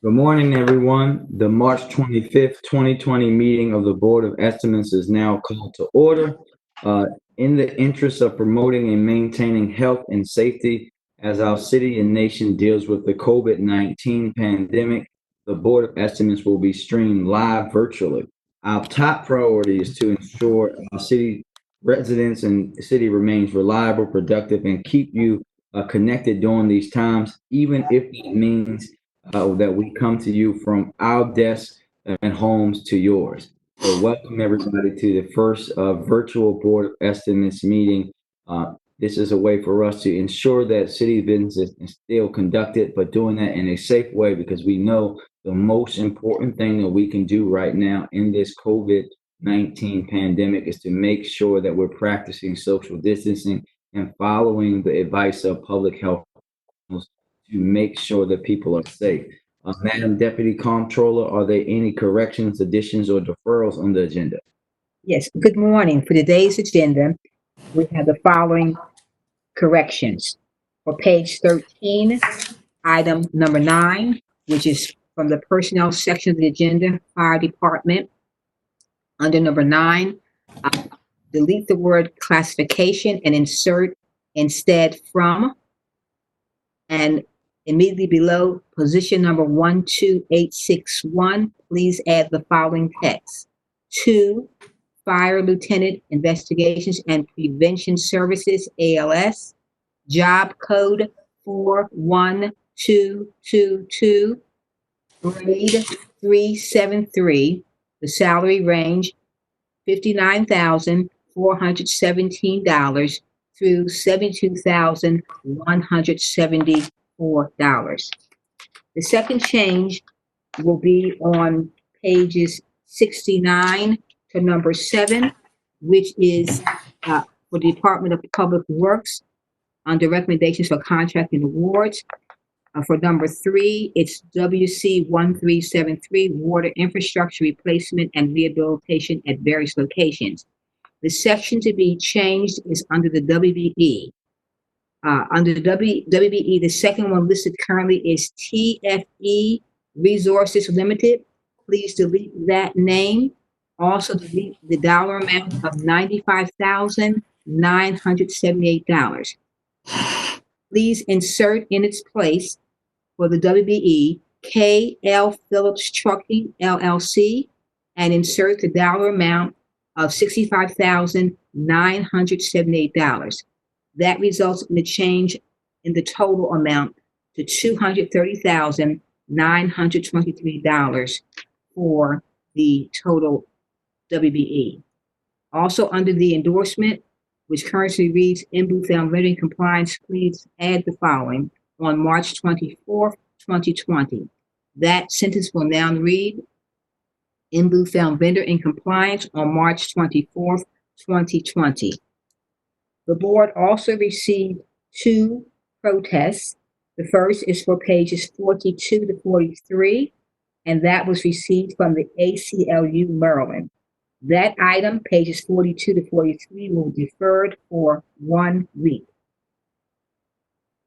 Good morning, everyone. The March 25th, 2020 meeting of the Board of Estimates is now called to order. Uh, in the interest of promoting and maintaining health and safety as our city and nation deals with the COVID-19 pandemic, the Board of Estimates will be streamed live virtually. Our top priority is to ensure our city residents and city remains reliable, productive, and keep you connected during these times, even if it means that we come to you from our desks and homes to yours. So, welcome everybody to the first virtual Board of Estimates meeting. This is a way for us to ensure that city business is still conducted, but doing that in a safe way because we know the most important thing that we can do right now in this COVID-19 pandemic is to make sure that we're practicing social distancing and following the advice of public health to make sure that people are safe. Madam Deputy Comptroller, are there any corrections, additions, or deferrals on the agenda? Yes, good morning. For today's agenda, we have the following corrections. For page 13, item number 9, which is from the personnel section of the agenda, fire department. Under number 9, delete the word classification and insert instead from. And immediately below position number 12861, please add the following text. 2, Fire Lieutenant Investigations and Prevention Services, ALS, job code 41222, grade 373, the salary range $59,417 through $72,174. The second change will be on pages 69 to number 7, which is for the Department of Public Works under recommendations for contract and awards. For number 3, it's WC 1373, water infrastructure replacement and rehabilitation at various locations. The section to be changed is under the WBE. Under the WBE, the second one listed currently is TFE Resources Limited. Please delete that name. Also delete the dollar amount of $95,978. Please insert in its place for the WBE KL Phillips Trucking LLC and insert the dollar amount of $65,978. That results in a change in the total amount to $230,923 for the total WBE. Also under the endorsement, which currently reads in Booth Found Vendor Compliance, please add the following. On March 24th, 2020. That sentence will now read, in Booth Found Vendor in compliance on March 24th, 2020. The board also received 2 protests. The first is for pages 42 to 43, and that was received from the ACLU Maryland. That item, pages 42 to 43, will be deferred for 1 week.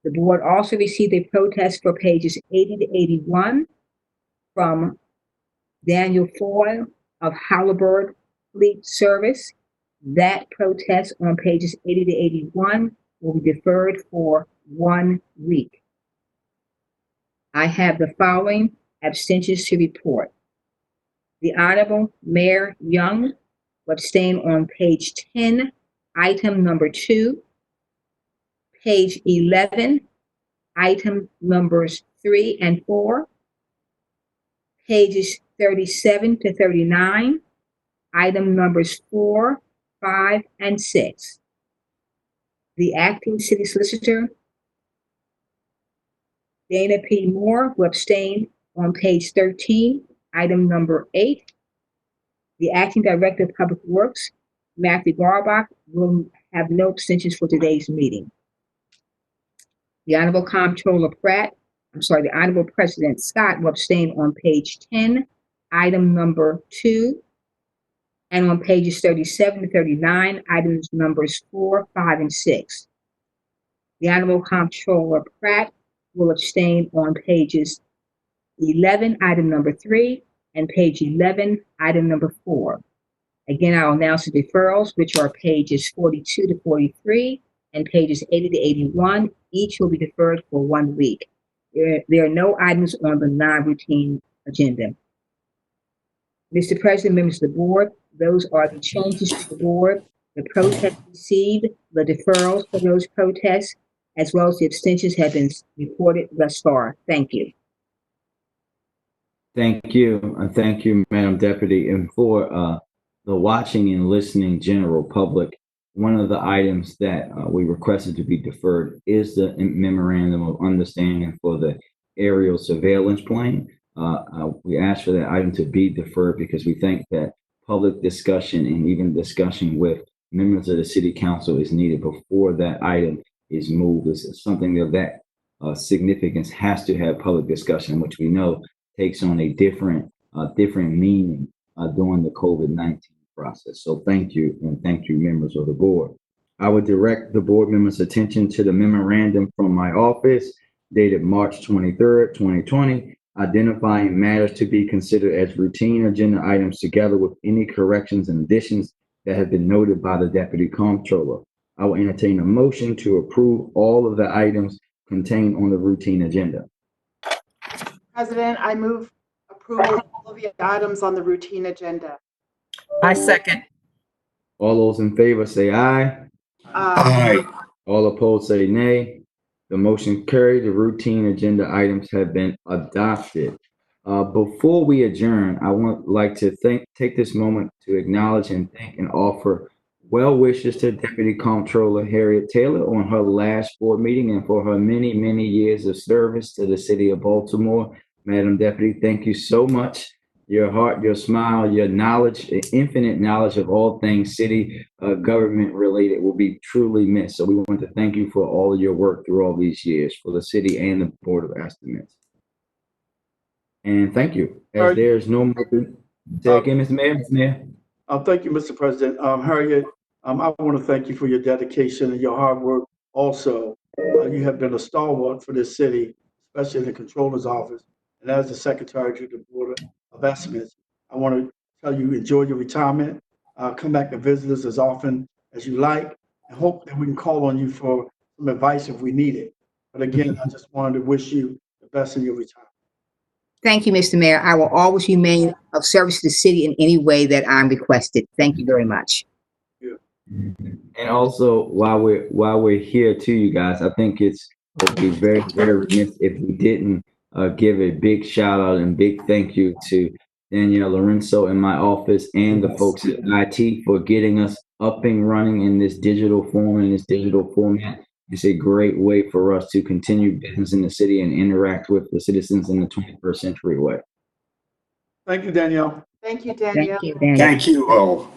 The board also received a protest for pages 80 to 81 from Daniel Foyle of Halliburton Fleet Service. That protest on pages 80 to 81 will be deferred for 1 week. I have the following abstentions to report. The Honorable Mayor Young will abstain on page 10, item number 2, page 11, item numbers 3 and 4, pages 37 to 39, item numbers 4, 5, and 6. The acting city solicitor, Dana P. Moore, will abstain on page 13, item number 8. The acting director of public works, Matthew Garbach, will have no abstentions for today's meeting. The Honorable the Honorable President Scott will abstain on page 10, item number 2, and on pages 37 to 39, items numbers 4, 5, and 6. The Honorable Comptroller Pratt will abstain on pages 11, item number 3, and page 11, item number 4. Again, I'll announce the deferrals, which are pages 42 to 43 and pages 80 to 81. Each will be deferred for 1 week. There are no items on the non-routine agenda. Mr. President, members of the board, those are the changes to the board, the protests received, the deferrals for those protests, as well as the abstentions have been reported thus far. Thank you. Thank you. And thank you, Madam Deputy. And for the watching and listening general public, one of the items that we requested to be deferred is the memorandum of understanding for the aerial surveillance plane. We asked for that item to be deferred because we think that public discussion and even discussion with members of the city council is needed before that item is moved. This is something of that significance has to have public discussion, which we know takes on a different meaning during the COVID-19 process. So thank you, and thank you, members of the board. I would direct the board members' attention to the memorandum from my office dated March 23rd, 2020, identifying matters to be considered as routine agenda items together with any corrections and additions that have been noted by the Deputy Comptroller. I will entertain a motion to approve all of the items contained on the routine agenda. President, I move approval of all of the items on the routine agenda. I second. All those in favor say aye. Aye. All opposed say nay. The motion carried. The routine agenda items have been adopted. Before we adjourn, I would like to take this moment to acknowledge and thank and offer well wishes to Deputy Comptroller Harriet Taylor on her last board meeting and for her many, many years of service to the city of Baltimore. Madam Deputy, thank you so much. Your heart, your smile, your knowledge, infinite knowledge of all things city government related will be truly missed. So we want to thank you for all of your work through all these years for the city and the Board of Estimates. And thank you. As there's no more, say again, Mr. Mayor. Mr. Mayor. Thank you, Mr. President. Harriet, I want to thank you for your dedication and your hard work. Also, you have been a stalwart for this city, especially in the Controller's office. And as the Secretary to the Board of Estimates, I want to tell you, enjoy your retirement. Come back and visit us as often as you like, and hope that we can call on you for some advice if we need it. But again, I just wanted to wish you the best in your retirement. Thank you, Mr. Mayor. I will always remain of service to the city in any way that I'm requested. Thank you very much. And also, while we're here too, you guys, I think it would be very, very remiss if we didn't give a big shout out and big thank you to Danielle Lorenzo in my office and the folks at IT for getting us up and running in this digital form, in this digital format. It's a great way for us to continue business in the city and interact with the citizens in the 21st century way. Thank you, Danielle. Thank you, Danielle. Thank you, Daniel. Thank you all.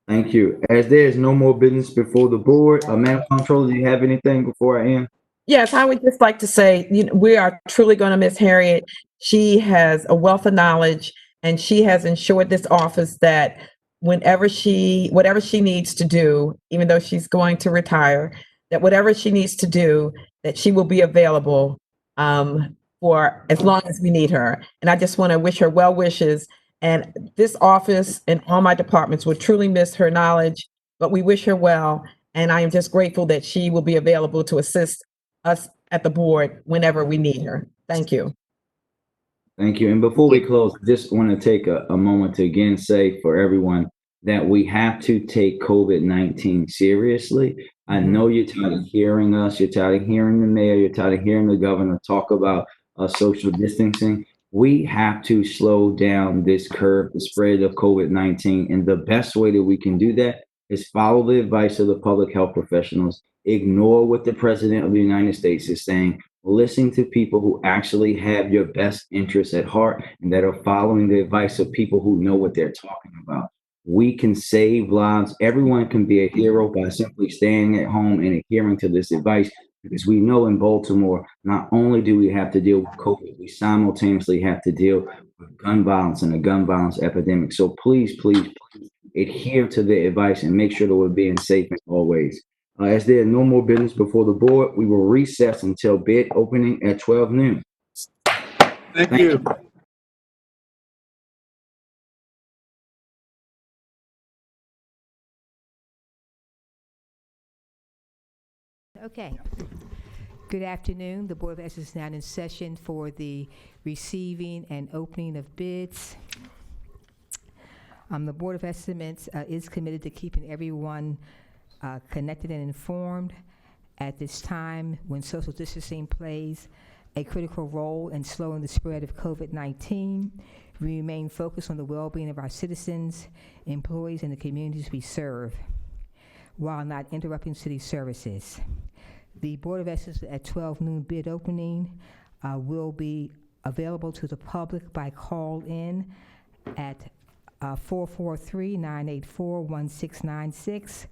Thank you. As there is no more business before the board, Madam Comptroller, do you have anything before I end? Yes, I would just like to say, we are truly going to miss Harriet. She has a wealth of knowledge, and she has ensured this office that whatever she needs to do, even though she's going to retire, that whatever she needs to do, that she will be available for as long as we need her. And I just want to wish her well wishes. And this office and all my departments will truly miss her knowledge, but we wish her well. And I am just grateful that she will be available to assist us at the board whenever we need her. Thank you. Thank you. And before we close, I just want to take a moment to again say for everyone that we have to take COVID-19 seriously. I know you're tired of hearing us. You're tired of hearing the mayor. You're tired of hearing the governor talk about social distancing. We have to slow down this curve, the spread of COVID-19. And the best way that we can do that is follow the advice of the public health professionals, ignore what the president of the United States is saying, listen to people who actually have your best interests at heart and that are following the advice of people who know what they're talking about. We can save lives. Everyone can be a hero by simply staying at home and adhering to this advice, because we know in Baltimore, not only do we have to deal with COVID, we simultaneously have to deal with gun violence and a gun violence epidemic. So please, please, please adhere to the advice and make sure that we're being safe in all ways. As there are no more business before the board, we will recess until bid opening at 12 noon. Thank Thank you. Okay. Good afternoon. The Board of Ethics is now in session for the receiving and opening of bids. The Board of Estimates is committed to keeping everyone connected and informed. At this time, when social distancing plays a critical role in slowing the spread of COVID-19, we remain focused on the well-being of our citizens, employees, and the communities we serve, while not interrupting city services. The Board of Ethics at 12 noon bid opening will be available to the public by call-in at 443-984-1696,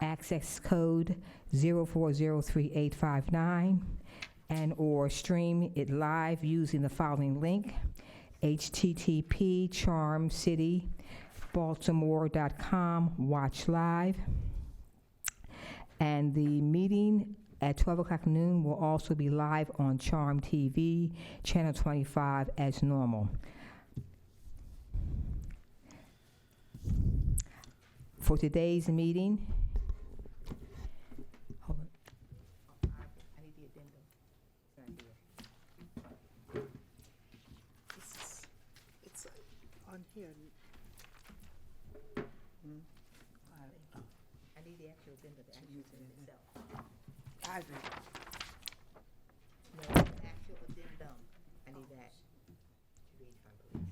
access code 0403-859, and or stream it live using the following link, http://charmcitybaltimore.com/watch-live. And the meeting at 12 o'clock noon will also be live on Charm TV, channel 25 as normal. For today's meeting, hold on. I need the addendum. It's on here. I need the actual addendum, the actual addendum itself. No, the actual addendum. I need that. Read from, please.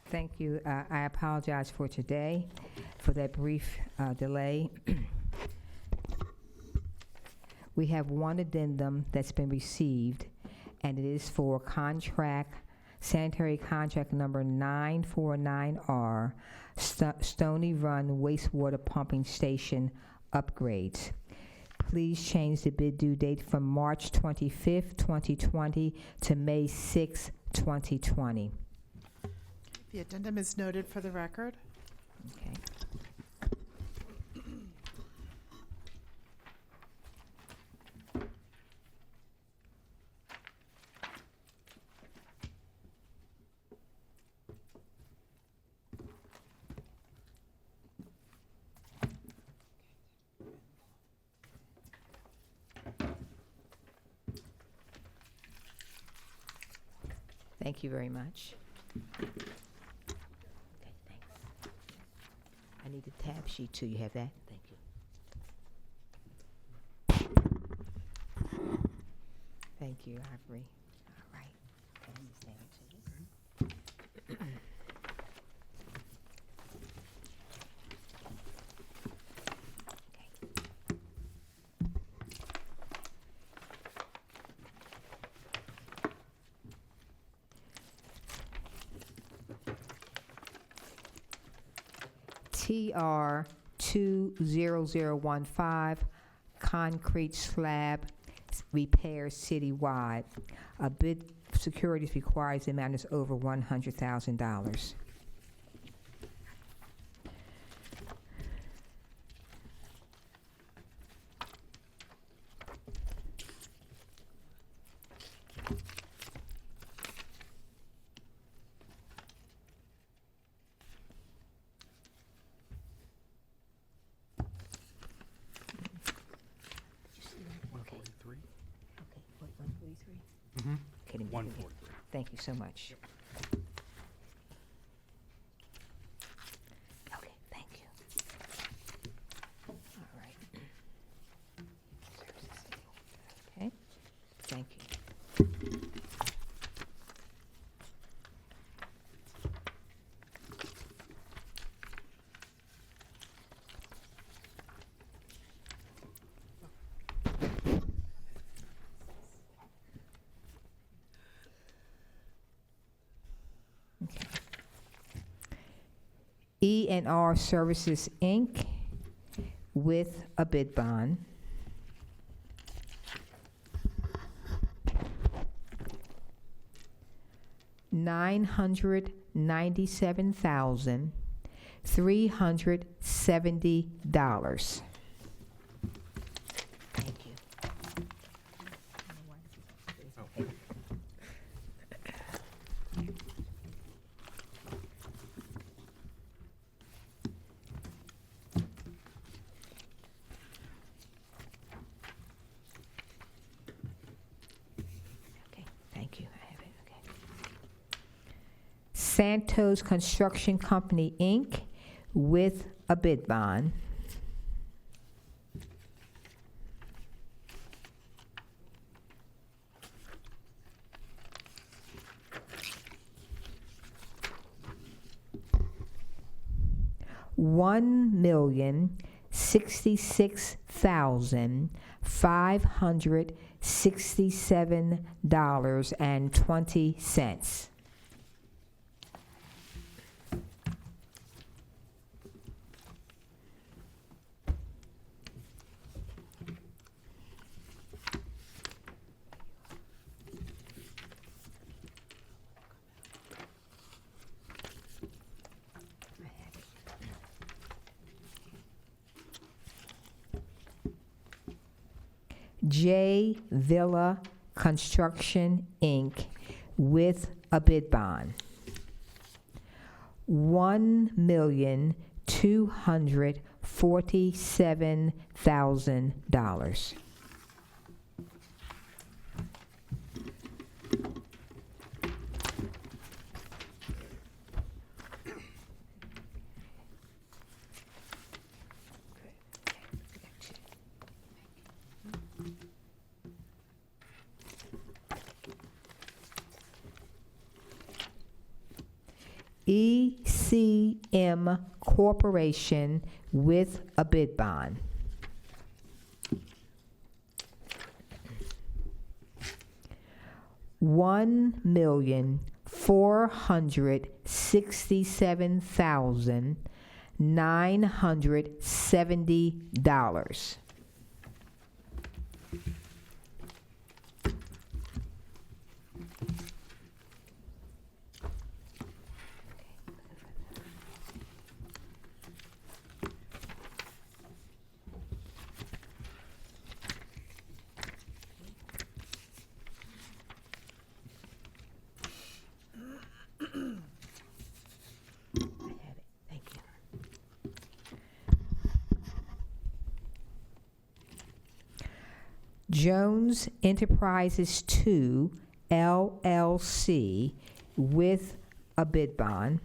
Thank you. I apologize for today, for that brief delay. We have one addendum that's been received, and it is for sanitary contract number 949R, Stony Run Wastewater Pumping Station upgrades. Please change the bid due date from March 25th, 2020 to May 6th, 2020. The addendum is noted for the record. Okay. Thank you very much. Okay, thanks. I need the tab sheet too. You have that? Thank you. Thank you, Ivory. All right. Okay, let me stand to this. TR 20015, concrete slab repair citywide. A bid securities requires the amount is over $100,000. Okay, what, 143? Okay, let me- 143. Thank you so much. E&R Services, Inc., with a bid bond. $997,370. Thank you. Okay, thank you. I have it. Okay. Santos Construction Company, Inc., with a bid bond. $1,066,567.20. J Villa Construction, Inc., with a bid bond. $1,247,000. ECM Corporation, with a bid bond. $1,467,970. Thank you. Jones Enterprises 2, LLC, with a bid bond.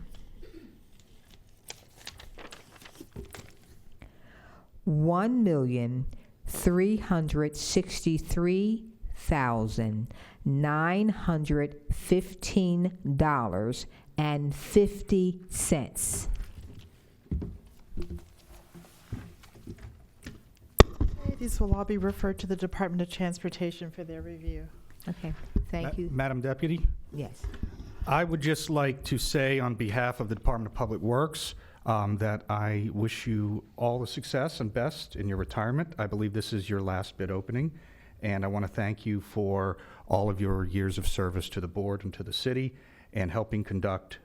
$1,363,915.50. These will all be referred to the Department of Transportation for their review. Okay, thank you. Madam Deputy, Yes. I would just like to say on behalf of the Department of Public Works that I wish you all the success and best in your retirement. I believe this is your last bid opening, and I want to thank you for all of your years of service to the board and to the city and helping conduct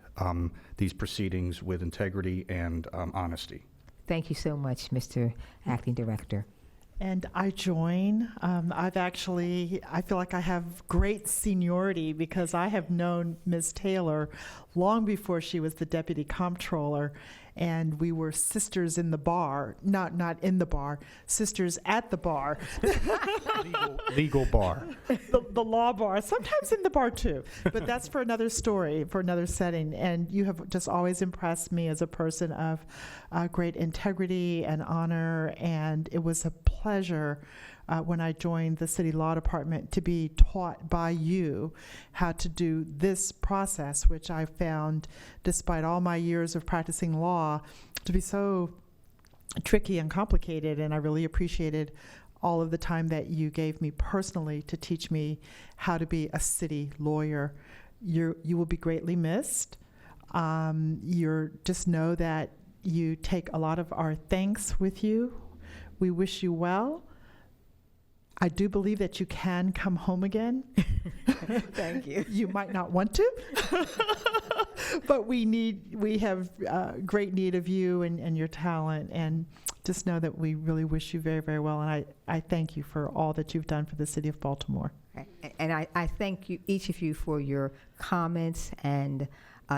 these proceedings with integrity and honesty. Thank you so much, Mr. Acting Director. And I join. I feel like I have great seniority because I have known Ms. Taylor long before she was the deputy comptroller, and we were sisters in the bar, not in the bar, sisters at the bar. Legal bar. The law bar, sometimes in the bar too, but that's for another story, for another setting. And you have just always impressed me as a person of great integrity and honor, and it was a pleasure when I joined the city law department to be taught by you how to do this process, which I found, despite all my years of practicing law, to be so tricky and complicated. And I really appreciated all of the time that you gave me personally to teach me how to be a city lawyer. You will be greatly missed. You're just know that you take a lot of our thanks with you. We wish you well. I do believe that you can come home again. Thank you. You might not want to, but we have great need of you and your talent, and just know that we really wish you very, very well. And I thank you for all that you've done for the city of Baltimore. And I thank you, each of you, for your comments, and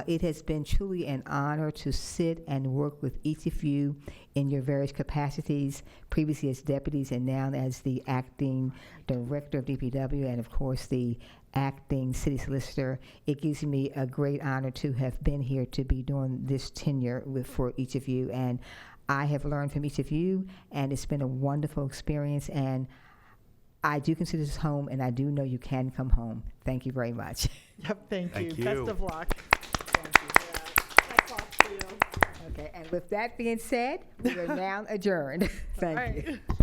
it has been truly an honor to sit and work with each of you in your various capacities, previously as deputies and now as the acting director of DPW and, of course, the acting city solicitor. It gives me a great honor to have been here to be doing this tenure for each of you. And I have learned from each of you, and it's been a wonderful experience. And I do consider this home, and I do know you can come home. Thank you very much. Yep, thank you. Thank you. Best of luck. Okay, and with that being said, we are now adjourned. Thank you. Right.